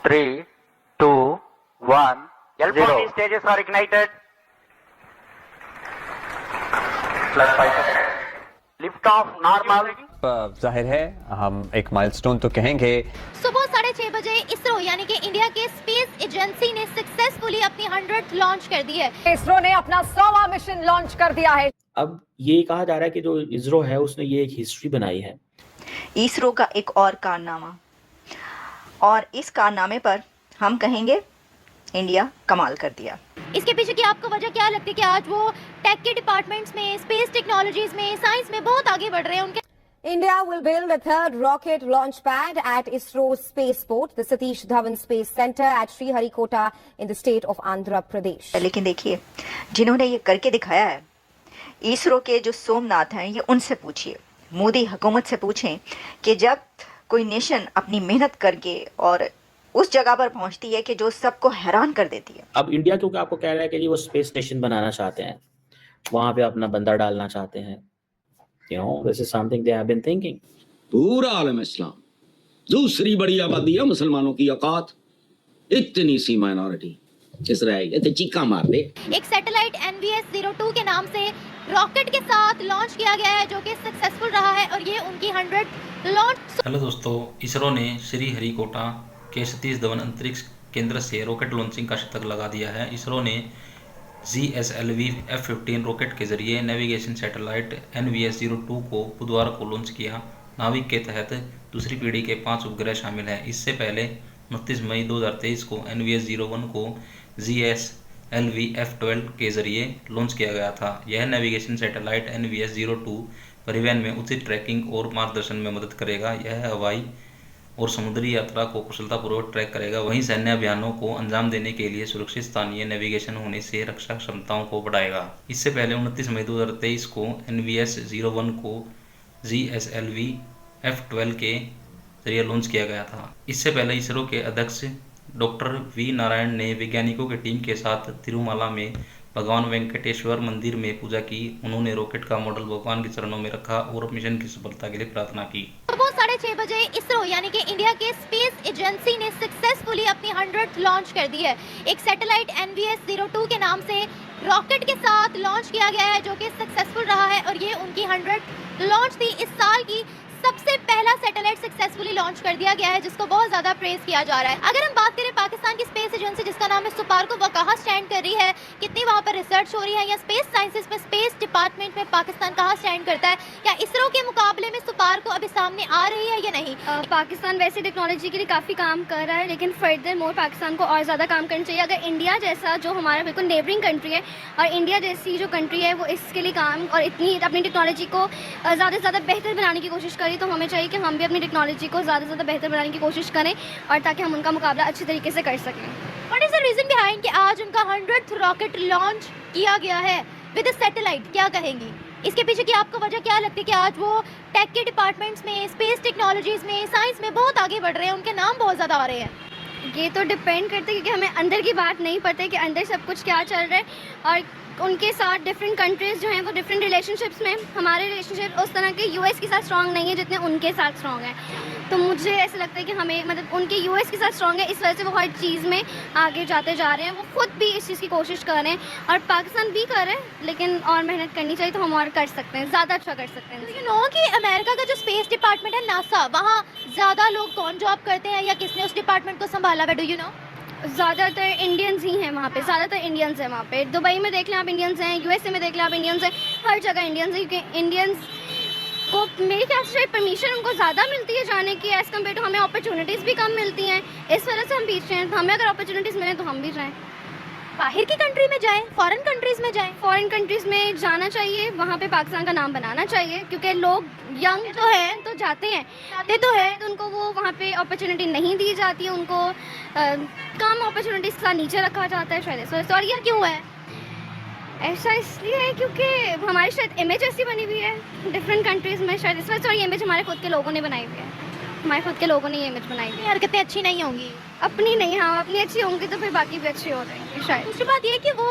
3, 2, 1, L40 stages are ignited. plus 5 seconds. Lift off normal. जाहिर है हम एक माइलस्टोन तो कहेंगे। सुबह 6:30 बजे इसरो यानी कि इंडिया के स्पेस एजेंसी ने सक्सेसफुली अपनी 100th लॉन्च कर दी है। इसरो ने अपना 100वां मिशन लॉन्च कर दिया है। अब ये कहा जा रहा है कि जो इसरो है उसने ये एक हिस्ट्री बनाई है। इसरो का एक और कारनामा, और इस कारनामे पर हम कहेंगे इंडिया कमाल कर दिया। इसके पीछे की आपको वजह क्या लगती है कि आज वो टेक के डिपार्टमेंट्स में, स्पेस टेक्नोलॉजीज में, साइंस में बहुत आगे बढ़ रहे हैं। उनके India will build the third rocket launch pad at ISRO's spaceport, the Satish Dhawan Space Center at Sriharikota in the state of Andhra Pradesh. लेकिन देखिए, जिन्होंने ये करके दिखाया है, इसरो के जो सोमनाथ हैं, ये उनसे पूछिए, मोदी हुकूमत से पूछें कि जब कोई नेशन अपनी मेहनत करके और उस जगह पर पहुंचती है कि जो सबको हैरान कर देती है। अब इंडिया क्योंकि आपको कह रहा है कि जी वो स्पेस स्टेशन बनाना चाहते हैं, वहां पे अपना बंदा डालना चाहते हैं। this is something they have been thinking. पूरा आलम इस्लाम, दूसरी बड़ी आबादी है मुसलमानों की औकात, इतनी सी माइनॉरिटी इसराइल ये तो चीका मार दे। एक सैटेलाइट NVS-02 के नाम से रॉकेट के साथ लॉन्च किया गया है जो कि सक्सेसफुल रहा है और ये उनकी 100th लॉन्च। हेलो दोस्तों, इसरो ने श्री हरिकोटा के सतीश धवन अंतरिक्ष केंद्र से रॉकेट लॉन्चिंग का शतक लगा दिया है। इसरो ने GSLV F-15 रॉकेट के जरिए नेविगेशन सैटेलाइट NVS-02 को बुधवार को लॉन्च किया। नाविक के तहत दूसरी पीढ़ी के 5 उपग्रह शामिल हैं। इससे पहले 29 मई 2023 को NVS-01 को GSLV F-12 के जरिए लॉन्च किया गया था। यह नेविगेशन सैटेलाइट NVS-02 परिवहन में उचित ट्रैकिंग और मार्गदर्शन में मदद करेगा। यह हवाई और समुद्री यात्रा को कुशलतापूर्वक ट्रैक करेगा। वहीं सैन्य अभियानों को अंजाम देने के लिए सुरक्षित स्थानीय नेविगेशन होने से रक्षा क्षमताओं को बढ़ाएगा। इससे पहले 29 मई 2023 को NVS-01 को GSLV F-12 के जरिए लॉन्च किया गया था। इससे पहले इसरो के अध्यक्ष डॉक्टर V नारायण ने वैज्ञानिकों की टीम के साथ तिरुमाला में भगवान वेंकटेश्वर मंदिर में पूजा की। उन्होंने रॉकेट का मॉडल भगवान के चरणों में रखा और मिशन की सफलता के लिए प्रार्थना की। सुबह 6:30 बजे इसरो यानी कि इंडिया के स्पेस एजेंसी ने सक्सेसफुली अपनी 100th लॉन्च कर दी है। एक सैटेलाइट NVS-02 के नाम से रॉकेट के साथ लॉन्च किया गया है जो कि सक्सेसफुल रहा है और ये उनकी 100th लॉन्च थी। इस साल की सबसे पहला सैटेलाइट सक्सेसफुली लॉन्च कर दिया गया है जिसको बहुत ज्यादा प्रेज किया जा रहा है। अगर हम बात करें पाकिस्तान की स्पेस एजेंसी जिसका नाम है सुपार्को, वो कहाँ स्टैंड कर रही है, कितनी वहाँ पर रिसर्च हो रही है, या स्पेस साइंसेस में, स्पेस डिपार्टमेंट में पाकिस्तान कहाँ स्टैंड करता है, या इसरो के मुकाबले में सुपार्को अभी सामने आ रही है या नहीं? पाकिस्तान वैसे टेक्नोलॉजी के लिए काफ़ी काम कर रहा है, लेकिन फर्दर मोर पाकिस्तान को और ज़्यादा काम करना चाहिए। अगर इंडिया जैसा जो हमारा बिल्कुल नेबरिंग कंट्री है और इंडिया जैसी जो कंट्री है वो इसके लिए काम और इतनी अपनी टेक्नोलॉजी को ज़्यादा से ज़्यादा बेहतर बनाने की कोशिश करें, तो हमें चाहिए कि हम भी अपनी टेक्नोलॉजी को ज़्यादा से ज़्यादा बेहतर बनाने की कोशिश करें और ताकि हम उनका मुकाबला अच्छी तरीके से कर सकें। What is the reason behind कि आज उनका 100th रॉकेट लॉन्च किया गया है विद अ सैटेलाइट, क्या कहेंगी? इसके पीछे की आपको वजह क्या लगती है कि आज वो टेक के डिपार्टमेंट्स में, स्पेस टेक्नोलॉजीज में, साइंस में बहुत आगे बढ़ रहे हैं, उनके नाम बहुत ज़्यादा आ रहे हैं? ये तो डिपेंड करता है क्योंकि हमें अंदर की बात नहीं पता है कि अंदर सब कुछ क्या चल रहा है, और उनके साथ डिफरेंट कंट्रीज़ जो हैं वो डिफरेंट रिलेशनशिप्स में, हमारे रिलेशनशिप उस तरह के US के साथ स्ट्रॉन्ग नहीं है जितने उनके साथ स्ट्रॉन्ग है। तो मुझे ऐसा लगता है कि हमें मतलब उनके US के साथ स्ट्रॉन्ग है, इस वजह से वो हर चीज़ में आगे जाते जा रहे हैं। वो खुद भी इस चीज़ की कोशिश कर रहे हैं और पाकिस्तान भी कर रहे हैं, लेकिन और मेहनत करनी चाहिए तो हम और कर सकते हैं, ज़्यादा अच्छा कर सकते हैं। यू नो कि अमेरिका का जो स्पेस डिपार्टमेंट है नासा, वहाँ ज़्यादा लोग कौन जॉब करते हैं या किसने उस डिपार्टमेंट को संभाला है? Do you know? ज़्यादातर इंडियंस ही हैं वहाँ पे, ज़्यादातर इंडियंस हैं वहाँ पे। दुबई में देख लें आप इंडियंस हैं, USA में देख लें आप इंडियंस हैं, हर जगह इंडियंस हैं क्योंकि इंडियंस को मेरे ख्याल से परमिशन उनको ज़्यादा मिलती है जाने की एज़ कम्पेयर टू हमें अपॉर्चुनिटीज़ भी कम मिलती हैं, इस वजह से हम पीछे हैं। हमें अगर अपॉर्चुनिटीज़ मिलें तो हम भी जाएँ, बाहर की कंट्री में जाएं, फॉरेन कंट्रीज़ में जाएं। फॉरेन कंट्रीज़ में जाना चाहिए, वहाँ पे पाकिस्तान का नाम बनाना चाहिए क्योंकि लोग यंग तो हैं तो जाते हैं, तो है तो उनको वो वहाँ पे अपॉर्चुनिटी नहीं दी जाती है, उनको कम अपॉर्चुनिटीज़ के साथ नीचे रखा जाता है शायद। और ये क्यों है? ऐसा इसलिए है क्योंकि हमारी शायद इमेज ऐसी बनी हुई है डिफरेंट कंट्रीज़ में, शायद इस वजह से। और ये इमेज हमारे खुद के लोगों ने बनाई हुई है, हमारे खुद के लोगों ने ये इमेज बनाई हुई है। हरकतें अच्छी नहीं होंगी अपनी नहीं, हाँ अपनी अच्छी होंगी तो फिर बाकी भी अच्छे हो जाएंगे शायद। दूसरी बात ये कि वो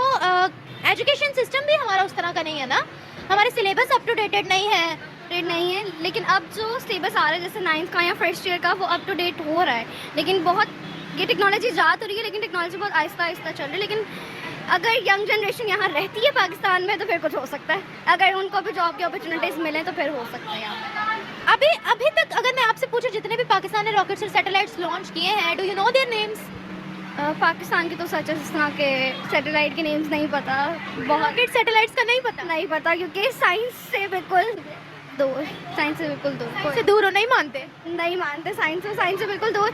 एजुकेशन सिस्टम भी हमारा उस तरह का नहीं है ना, हमारे सिलेबस अप टू डेटेड नहीं है, लेकिन अब जो सिलेबस आ रहा है जैसे 9th का या फर्स्ट ईयर का वो अप टू डेट हो रहा है, लेकिन बहुत ये टेक्नोलॉजी जा तो रही है लेकिन टेक्नोलॉजी बहुत आहिस्ता आहिस्ता चल रही है, लेकिन अगर यंग जनरेशन यहाँ रहती है पाकिस्तान में तो फिर कुछ हो सकता है, अगर उनको भी जॉब की अपॉर्चुनिटीज़ मिलें तो फिर हो सकता है यहाँ। अभी तक अगर मैं आपसे पूछूं जितने भी पाकिस्तान ने रॉकेट्स और सैटेलाइट्स लॉन्च किए हैं, do you know their names? Pakistan की तो सच इस तरह के सैटेलाइट के नेम्स नहीं पता, बहुत रॉकेट सैटेलाइट्स का नहीं पता? नहीं पता क्योंकि साइंस से बिल्कुल दूर, साइंस से बिल्कुल दूर, से दूर हो, नहीं मानते? नहीं मानते साइंस से बिल्कुल दूर।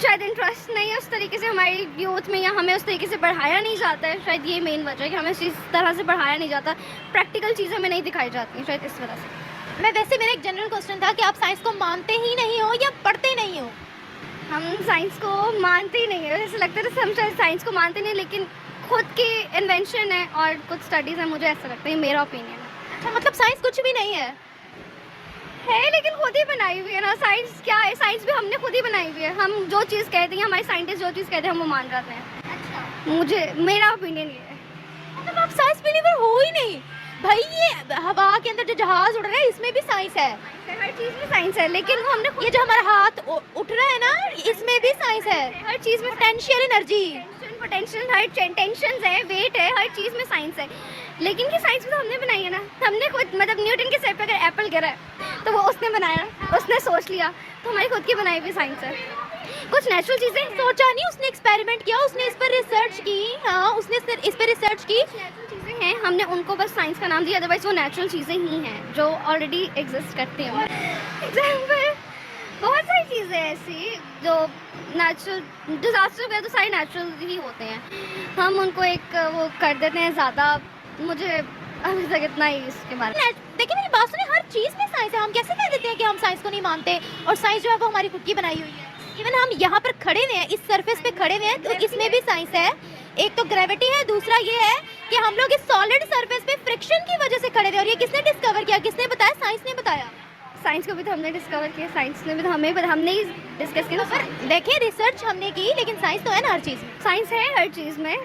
शायद इंटरेस्ट नहीं है उस तरीके से हमारी यूथ में, या हमें उस तरीके से पढ़ाया नहीं जाता है, शायद ये मेन वजह है कि हमें इस तरह से पढ़ाया नहीं जाता, प्रैक्टिकल चीज़ें हमें नहीं दिखाई जाती हैं, शायद इस वजह से। मैं वैसे मेरा एक जनरल क्वेश्चन था कि आप साइंस को मानते ही नहीं हो या पढ़ते ही नहीं हो? हम साइंस को मानते ही नहीं है, जैसे लगता है हम शायद साइंस को मानते नहीं, लेकिन खुद की इन्वेंशन है और कुछ स्टडीज़ है, मुझे ऐसा लगता है, मेरा ओपिनियन है। अच्छा, मतलब साइंस कुछ भी नहीं है? है लेकिन खुद ही बनाई हुई है ना, साइंस क्या है, साइंस भी हमने खुद ही बनाई हुई है, हम जो चीज़ कहते हैं, हमारे साइंटिस्ट जो चीज़ कहते हैं हम वो मान जाते हैं। अच्छा, मेरा ओपिनियन ये है। मतलब आप साइंस बिलीवर हो ही नहीं भाई? ये हवा के अंदर जो जहाज उड़ रहा है इसमें भी साइंस है, हर चीज़ में साइंस है, लेकिन हमने ये जो हमारा हाथ उठ रहा है ना इसमें भी साइंस है, हर चीज़ में पोटेंशियल एनर्जी, पोटेंशियल, हर टेंशन है, वेट है, हर चीज़ में साइंस है, लेकिन ये साइंस भी तो हमने बनाई है ना, हमने खुद, मतलब न्यूटन के सर पे अगर एप्पल गिरा है तो वो उसने बनाया, उसने सोच लिया, तो हमारी खुद की बनाई हुई साइंस है। कुछ नेचुरल चीज़ें सोचा नहीं, उसने एक्सपेरिमेंट किया, उसने इस पर रिसर्च की, हाँ उसने इस पर रिसर्च की, नेचुरल चीज़ें हैं, हमने उनको बस साइंस का नाम दिया, अदरवाइज वो नेचुरल चीज़ें ही हैं जो ऑलरेडी एग्जिस्ट करती हैं। एग्जाम्पल बहुत सारी चीज़ें ऐसी जो नेचुरल, डिजास्टर वगैरह तो सारे नेचुरल ही होते हैं, हम उनको एक वो कर देते हैं ज़्यादा, मुझे अभी तक इतना ही इसके बारे में। देखिए मेरी बात सुनिए, हर चीज़ में साइंस है, हम कैसे कह देते हैं कि हम साइंस को नहीं मानते और साइंस जो है वो हमारी खुद की बनाई हुई है? इवन हम यहाँ पर खड़े हुए हैं, इस सरफेस पे खड़े हुए हैं, तो इसमें भी साइंस है। एक तो ग्रेविटी है, दूसरा ये है कि हम लोग इस सॉलिड सरफेस पे फ्रिक्शन की वजह से खड़े हुए, और ये किसने डिस्कवर किया, किसने बताया? साइंस ने बताया। साइंस को भी तो हमने डिस्कवर किया, साइंस ने भी तो हमने ही डिस्कस किया। देखिए रिसर्च हमने की, लेकिन साइंस तो है ना हर चीज़ में। साइंस है हर चीज़ में,